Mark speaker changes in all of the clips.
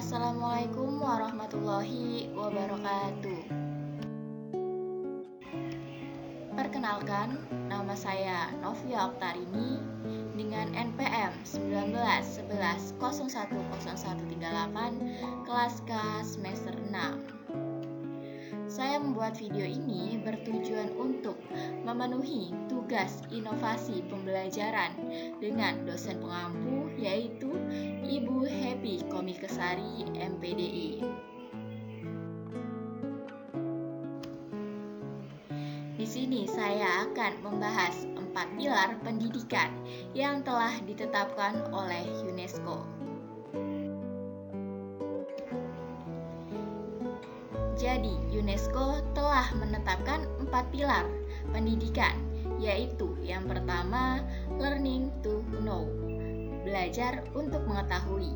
Speaker 1: Assalamualaikum warahmatullahi wabarakatuh. Perkenalkan, nama saya Novia Oktarini dengan NPM 1911010138 kelas K semester 6. Saya membuat video ini bertujuan untuk memenuhi tugas inovasi pembelajaran dengan dosen pengampu yaitu Ibu Happy Komikesari MPDI. Di sini saya akan membahas 4 pilar pendidikan yang telah ditetapkan oleh UNESCO. Jadi, UNESCO telah menetapkan 4 pilar pendidikan, yaitu yang pertama, learning to know, belajar untuk mengetahui.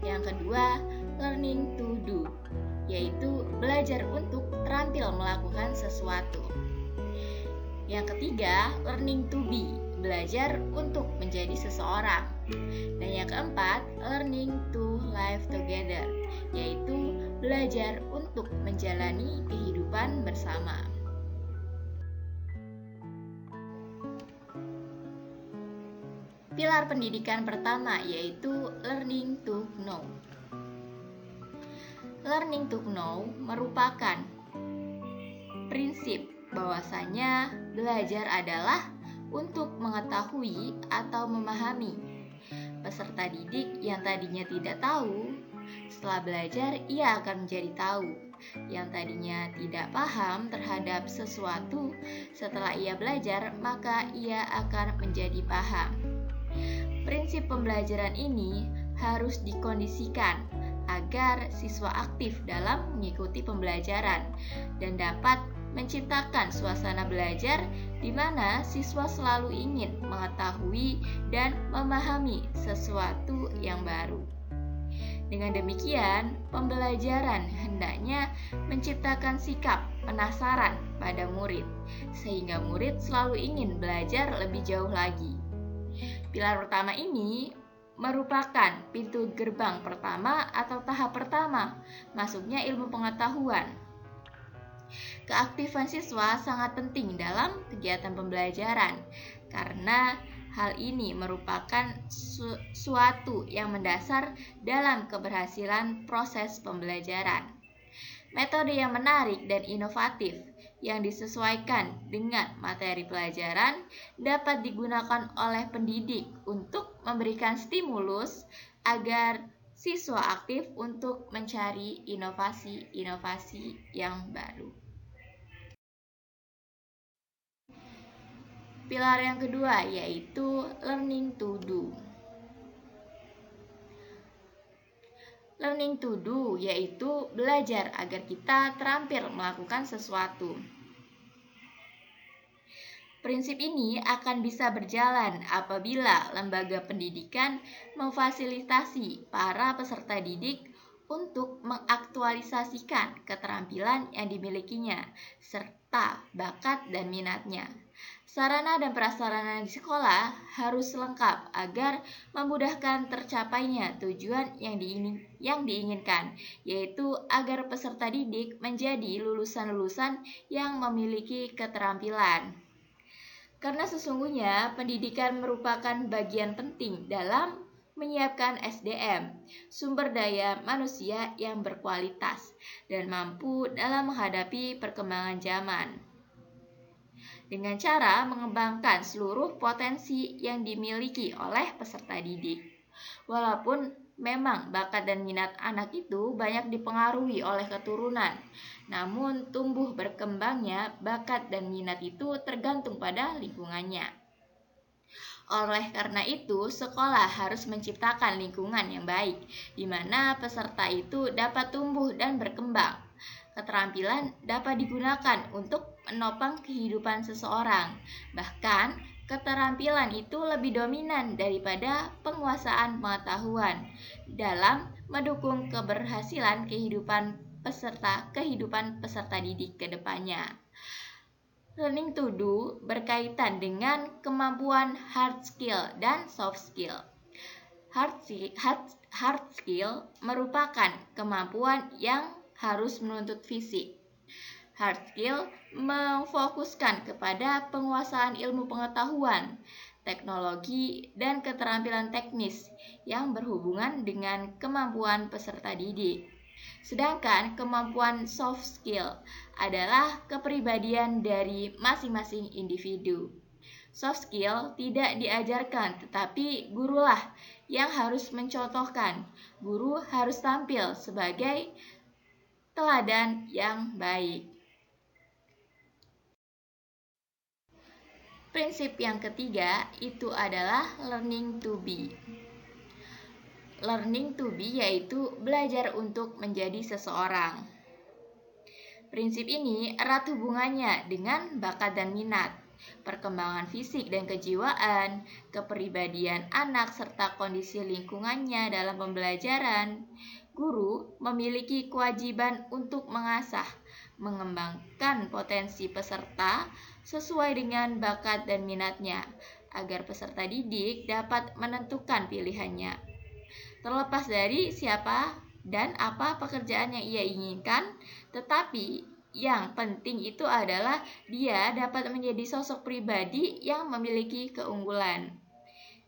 Speaker 1: Yang kedua, learning to do, yaitu belajar untuk terampil melakukan sesuatu. Yang ketiga, learning to be, belajar untuk menjadi seseorang. Dan yang keempat, learning to live together, yaitu belajar untuk menjalani kehidupan bersama. Pilar pendidikan pertama yaitu learning to know. Learning to know merupakan prinsip bahwasanya belajar adalah untuk mengetahui atau memahami. Peserta didik yang tadinya tidak tahu, setelah belajar ia akan menjadi tahu. Yang tadinya tidak paham terhadap sesuatu, setelah ia belajar maka ia akan menjadi paham. Prinsip pembelajaran ini harus dikondisikan agar siswa aktif dalam mengikuti pembelajaran dan dapat menciptakan suasana belajar di mana siswa selalu ingin mengetahui dan memahami sesuatu yang baru. Dengan demikian, pembelajaran hendaknya menciptakan sikap penasaran pada murid, sehingga murid selalu ingin belajar lebih jauh lagi. Pilar pertama ini merupakan pintu gerbang pertama atau tahap pertama masuknya ilmu pengetahuan. Keaktifan siswa sangat penting dalam kegiatan pembelajaran karena hal ini merupakan suatu yang mendasar dalam keberhasilan proses pembelajaran. Metode yang menarik dan inovatif yang disesuaikan dengan materi pelajaran dapat digunakan oleh pendidik untuk memberikan stimulus agar siswa aktif untuk mencari inovasi-inovasi yang baru. Pilar yang kedua yaitu learning to do. Learning to do yaitu belajar agar kita terampil melakukan sesuatu. Prinsip ini akan bisa berjalan apabila lembaga pendidikan memfasilitasi para peserta didik untuk mengaktualisasikan keterampilan yang dimilikinya serta bakat dan minatnya. Sarana dan prasarana di sekolah harus lengkap agar memudahkan tercapainya tujuan yang diinginkan, yaitu agar peserta didik menjadi lulusan-lulusan yang memiliki keterampilan. Karena sesungguhnya pendidikan merupakan bagian penting dalam menyiapkan SDM, sumber daya manusia yang berkualitas dan mampu dalam menghadapi perkembangan zaman. Dengan cara mengembangkan seluruh potensi yang dimiliki oleh peserta didik. Walaupun memang bakat dan minat anak itu banyak dipengaruhi oleh keturunan, namun tumbuh berkembangnya bakat dan minat itu tergantung pada lingkungannya. Oleh karena itu, sekolah harus menciptakan lingkungan yang baik, di mana peserta itu dapat tumbuh dan berkembang. Keterampilan dapat digunakan untuk menopang kehidupan seseorang. Bahkan, keterampilan itu lebih dominan daripada penguasaan pengetahuan dalam mendukung keberhasilan kehidupan peserta didik ke depannya. Learning to do berkaitan dengan kemampuan hard skill dan soft skill. hard skill merupakan kemampuan yang harus menuntut fisik. Hard skill memfokuskan kepada penguasaan ilmu pengetahuan, teknologi, dan keterampilan teknis yang berhubungan dengan kemampuan peserta didik. Sedangkan kemampuan soft skill adalah kepribadian dari masing-masing individu. Soft skill tidak diajarkan, tetapi gurulah yang harus mencontohkan. Guru harus tampil sebagai teladan yang baik. Prinsip yang ketiga itu adalah learning to be. Learning to be yaitu belajar untuk menjadi seseorang. Prinsip ini erat hubungannya dengan bakat dan minat, perkembangan fisik dan kejiwaan, kepribadian anak, serta kondisi lingkungannya dalam pembelajaran. Guru memiliki kewajiban untuk mengasah, mengembangkan potensi peserta sesuai dengan bakat dan minatnya, agar peserta didik dapat menentukan pilihannya. Terlepas dari siapa dan apa pekerjaan yang ia inginkan, tetapi yang penting itu adalah dia dapat menjadi sosok pribadi yang memiliki keunggulan.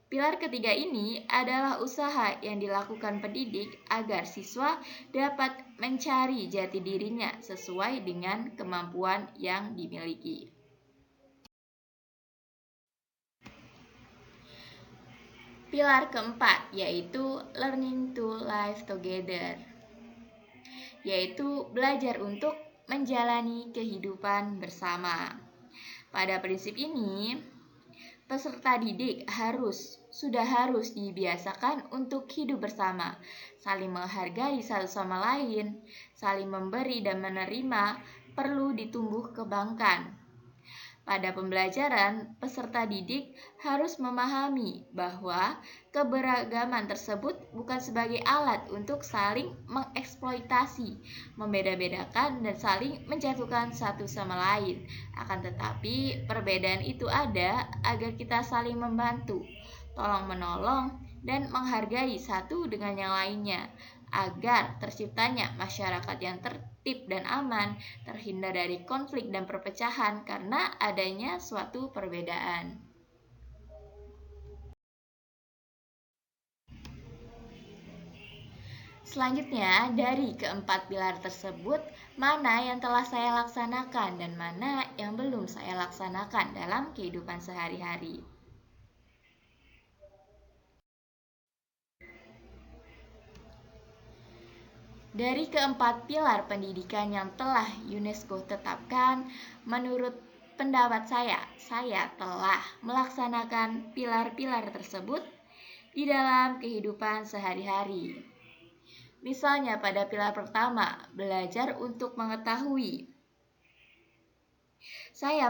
Speaker 1: Pilar ketiga ini adalah usaha yang dilakukan pendidik agar siswa dapat mencari jati dirinya sesuai dengan kemampuan yang dimiliki. Pilar keempat yaitu learning to live together, yaitu belajar untuk menjalani kehidupan bersama. Pada prinsip ini, peserta didik sudah harus dibiasakan untuk hidup bersama, saling menghargai satu sama lain, saling memberi dan menerima perlu ditumbuh kembangkan. Pada pembelajaran, peserta didik harus memahami bahwa keberagaman tersebut bukan sebagai alat untuk saling mengeksploitasi, membeda-bedakan, dan saling menjatuhkan satu sama lain. Akan tetapi, perbedaan itu ada agar kita saling membantu, tolong-menolong, dan menghargai satu dengan yang lainnya, agar terciptanya masyarakat yang tertib dan aman, terhindar dari konflik dan perpecahan karena adanya suatu perbedaan. Selanjutnya, dari keempat pilar tersebut, mana yang telah saya laksanakan dan mana yang belum saya laksanakan dalam kehidupan sehari-hari. Dari keempat pilar pendidikan yang telah UNESCO tetapkan, menurut pendapat saya telah melaksanakan pilar-pilar tersebut di dalam kehidupan sehari-hari. Misalnya pada pilar pertama, belajar untuk mengetahui. Saya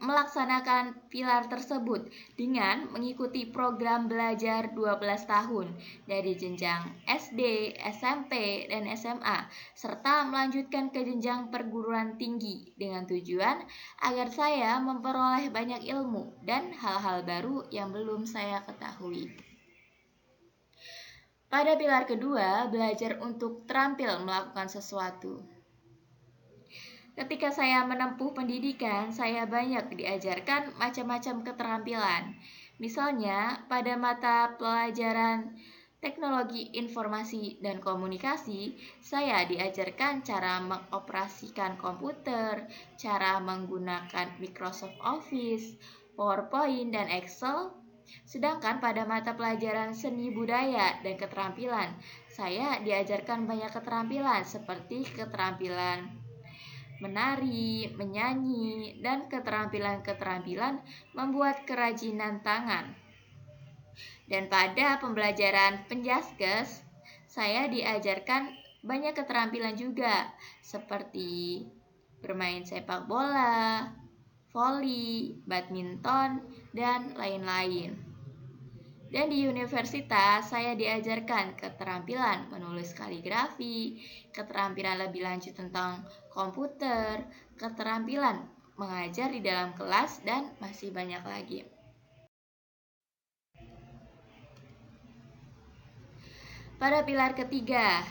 Speaker 1: melaksanakan pilar tersebut dengan mengikuti program belajar 12 tahun dari jenjang SD, SMP, dan SMA, serta melanjutkan ke jenjang perguruan tinggi dengan tujuan agar saya memperoleh banyak ilmu dan hal-hal baru yang belum saya ketahui. Pada pilar kedua, belajar untuk terampil melakukan sesuatu. Ketika saya menempuh pendidikan, saya banyak diajarkan macam-macam keterampilan. Misalnya, pada mata pelajaran Teknologi Informasi dan Komunikasi, saya diajarkan cara mengoperasikan komputer, cara menggunakan Microsoft Office, PowerPoint, dan Excel. Sedangkan pada mata pelajaran Seni Budaya dan Keterampilan, saya diajarkan banyak keterampilan seperti keterampilan menari, menyanyi, dan keterampilan-keterampilan membuat kerajinan tangan. Dan pada pembelajaran Penjaskes, saya diajarkan banyak keterampilan juga, seperti bermain sepak bola, voli, badminton, dan lain-lain. Dan di universitas, saya diajarkan keterampilan menulis kaligrafi, keterampilan lebih lanjut tentang komputer, keterampilan mengajar di dalam kelas, dan masih banyak lagi. Pada pilar ketiga,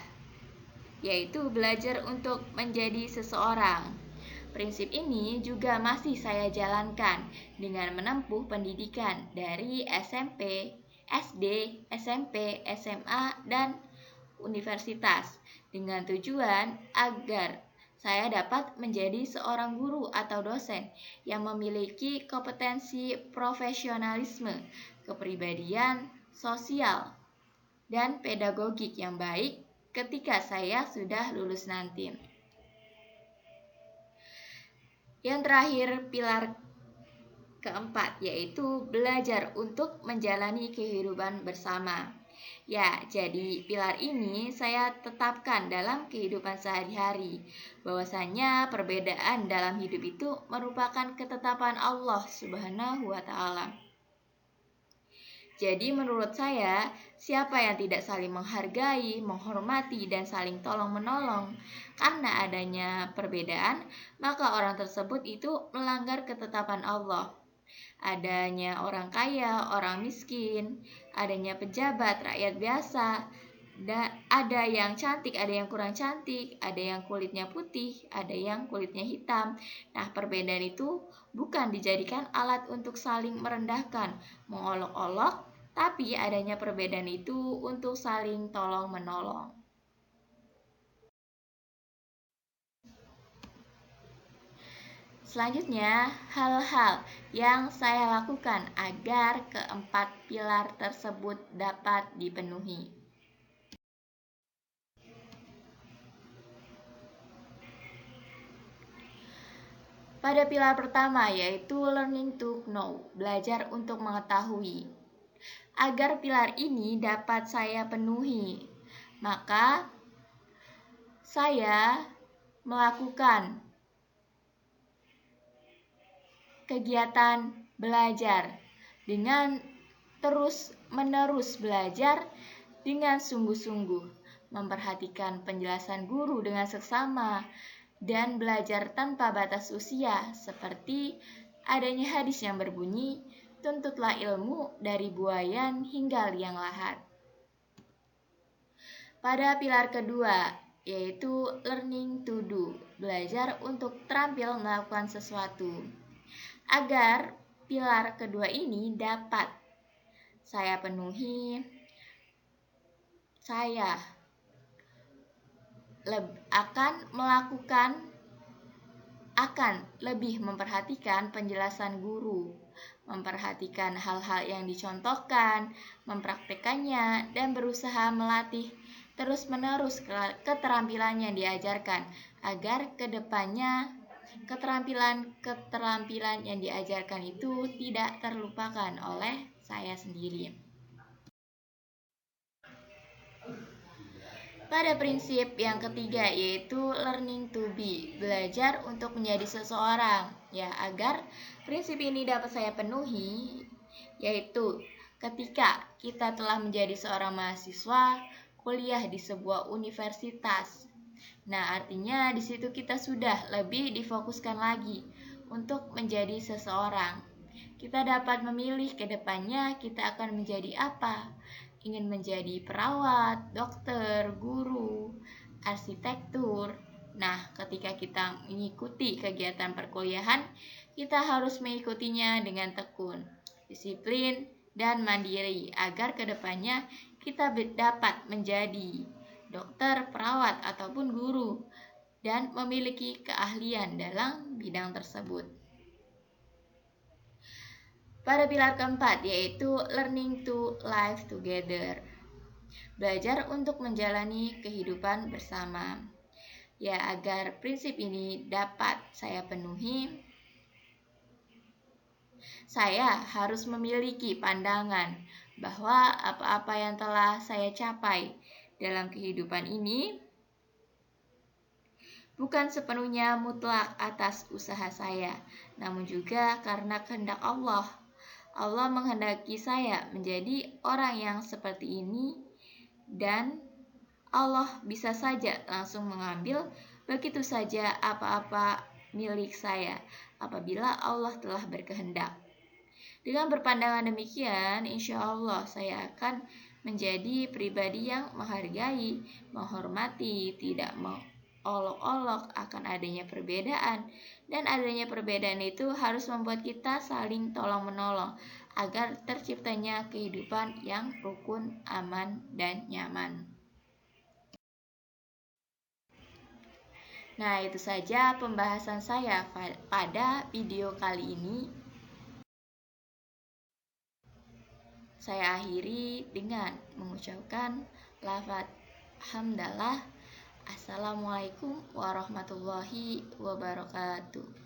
Speaker 1: yaitu belajar untuk menjadi seseorang. Prinsip ini juga masih saya jalankan dengan menempuh pendidikan dari SMP, SD, SMP, SMA, dan universitas dengan tujuan agar saya dapat menjadi seorang guru atau dosen yang memiliki kompetensi profesionalisme, kepribadian, sosial, dan pedagogik yang baik ketika saya sudah lulus nanti. Yang terakhir, pilar keempat, yaitu belajar untuk menjalani kehidupan bersama. Ya, jadi pilar ini saya tetapkan dalam kehidupan sehari-hari, bahwasanya perbedaan dalam hidup itu merupakan ketetapan Allah Subhanahu wa Ta'ala. Jadi menurut saya, siapa yang tidak saling menghargai, menghormati, dan saling tolong-menolong karena adanya perbedaan, maka orang tersebut itu melanggar ketetapan Allah. Adanya orang kaya, orang miskin, adanya pejabat, rakyat biasa, dan ada yang cantik, ada yang kurang cantik, ada yang kulitnya putih, ada yang kulitnya hitam. Nah, perbedaan itu bukan dijadikan alat untuk saling merendahkan, mengolok-olok, tapi adanya perbedaan itu untuk saling tolong-menolong. Selanjutnya, hal-hal yang saya lakukan agar keempat pilar tersebut dapat dipenuhi. Pada pilar pertama, yaitu learning to know, belajar untuk mengetahui. Agar pilar ini dapat saya penuhi, maka saya melakukan kegiatan belajar dengan terus-menerus belajar dengan sungguh-sungguh, memperhatikan penjelasan guru dengan seksama, dan belajar tanpa batas usia, seperti adanya hadis yang berbunyi, tuntutlah ilmu dari buayan hingga liang lahat. Pada pilar kedua, yaitu learning to do, belajar untuk terampil melakukan sesuatu. Agar pilar kedua ini dapat saya penuhi, saya akan lebih memperhatikan penjelasan guru, memperhatikan hal-hal yang dicontohkan, mempraktekannya, dan berusaha melatih terus-menerus keterampilan yang diajarkan agar kedepannya keterampilan yang diajarkan itu tidak terlupakan oleh saya sendiri. Pada prinsip yang ketiga, yaitu learning to be, belajar untuk menjadi seseorang. Ya, agar prinsip ini dapat saya penuhi, yaitu ketika kita telah menjadi seorang mahasiswa kuliah di sebuah universitas. Nah, artinya di situ kita sudah lebih difokuskan lagi untuk menjadi seseorang. Kita dapat memilih ke depannya kita akan menjadi apa. Ingin menjadi perawat, dokter, guru, arsitektur. Nah, ketika kita mengikuti kegiatan perkuliahan, kita harus mengikutinya dengan tekun, disiplin, dan mandiri agar ke depannya kita dapat menjadi dokter, perawat, ataupun guru, dan memiliki keahlian dalam bidang tersebut. Pada pilar keempat, yaitu learning to live together, belajar untuk menjalani kehidupan bersama. Ya, agar prinsip ini dapat saya penuhi, saya harus memiliki pandangan bahwa apa-apa yang telah saya capai dalam kehidupan ini bukan sepenuhnya mutlak atas usaha saya, namun juga karena kehendak Allah. Allah menghendaki saya menjadi orang yang seperti ini, dan Allah bisa saja langsung mengambil begitu saja apa-apa milik saya apabila Allah telah berkehendak. Dengan berpandangan demikian, insya Allah saya akan menjadi pribadi yang menghargai, menghormati, tidak olok-olok akan adanya perbedaan, dan adanya perbedaan itu harus membuat kita saling tolong-menolong agar terciptanya kehidupan yang rukun, aman, dan nyaman. Nah, itu saja pembahasan saya pada video kali ini. Saya akhiri dengan mengucapkan lafaz hamdalah. Assalamualaikum warahmatullahi wabarakatuh.